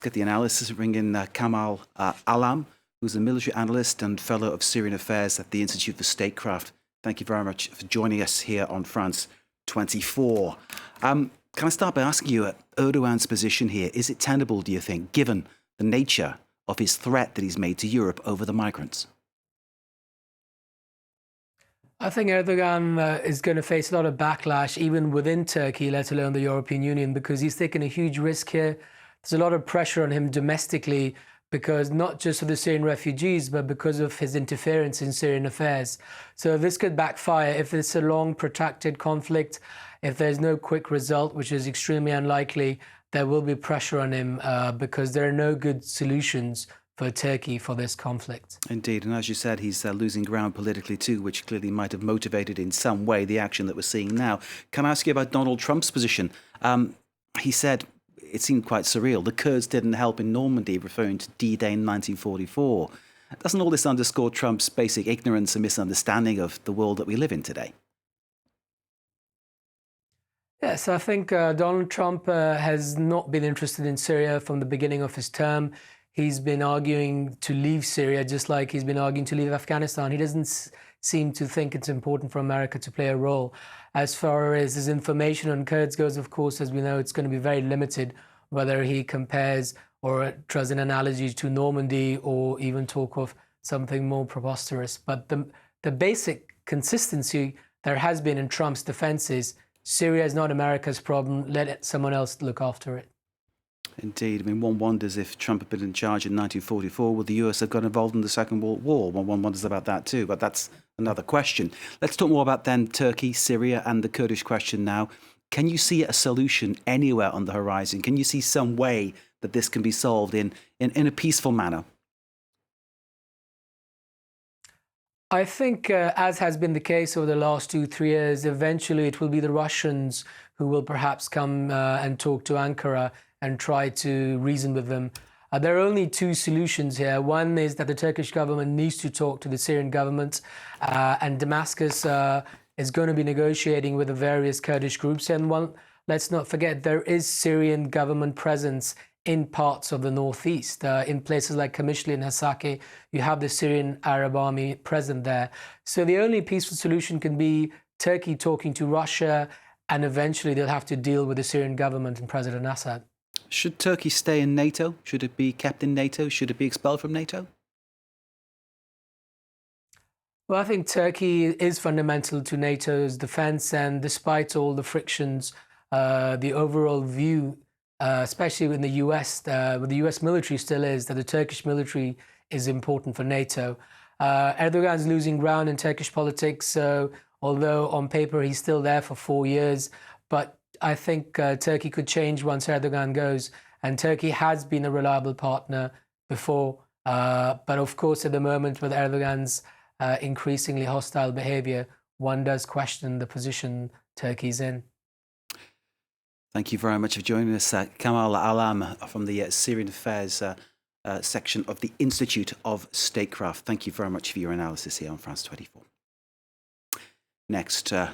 Get the analysis, bring in Kamal Alam, who's a military analyst and fellow of Syrian affairs at the Institute for Statecraft. Thank you very much for joining us here on France 24. Can I start by asking you, Erdogan's position here, is it tenable, do you think, given the nature of his threat that he's made to Europe over the migrants? I think Erdogan is going to face a lot of backlash, even within Turkey, let alone the European Union, because he's taken a huge risk here. There's a lot of pressure on him domestically, because not just of the Syrian refugees, but because of his interference in Syrian affairs. So this could backfire if it's a long, protracted conflict. If there's no quick result, which is extremely unlikely, there will be pressure on him because there are no good solutions for Turkey for this conflict. Indeed, and as you said, he's losing ground politically too, which clearly might have motivated in some way the action that we're seeing now. Can I ask you about Donald Trump's position? He said, it seemed quite surreal, the Kurds didn't help in Normandy, referring to D-Day in 1944. Doesn't all this underscore Trump's basic ignorance and misunderstanding of the world that we live in today? Yes, I think Donald Trump has not been interested in Syria from the beginning of his term. He's been arguing to leave Syria, just like he's been arguing to leave Afghanistan. He doesn't seem to think it's important for America to play a role. As far as his information on Kurds goes, of course, as we know, it's going to be very limited, whether he compares or draws an analogy to Normandy or even talk of something more preposterous. But the basic consistency there has been in Trump's defense is Syria is not America's problem. Let someone else look after it. Indeed. I mean, one wonders if Trump had been in charge in 1944, would the US have got involved in the Second World War? One wonders about that too, but that's another question. Let's talk more about then Turkey, Syria and the Kurdish question now. Can you see a solution anywhere on the horizon? Can you see some way that this can be solved in a peaceful manner? I think, as has been the case over the last 2-3 years, eventually it will be the Russians who will perhaps come and talk to Ankara and try to reason with them. There are only two solutions here. One is that the Turkish government needs to talk to the Syrian government, and Damascus is going to be negotiating with the various Kurdish groups. And let's not forget, there is Syrian government presence in parts of the northeast. In places like Kamishli and Hasaki, you have the Syrian Arab army present there. So the only peaceful solution can be Turkey talking to Russia, and eventually they'll have to deal with the Syrian government and President Assad. Should Turkey stay in NATO? Should it be kept in NATO? Should it be expelled from NATO? Well, I think Turkey is fundamental to NATO's defense, and despite all the frictions, the overall view, especially in the US, with the US military still is that the Turkish military is important for NATO. Erdogan's losing ground in Turkish politics, so although on paper he's still there for 4 years, but I think Turkey could change once Erdogan goes, and Turkey has been a reliable partner before. But of course, at the moment, with Erdogan's increasingly hostile behavior, one does question the position Turkey's in. Thank you very much for joining us, Kamal Alam from the Syrian Affairs section of the Institute of Statecraft. Thank you very much for your analysis here on France 24. Next, two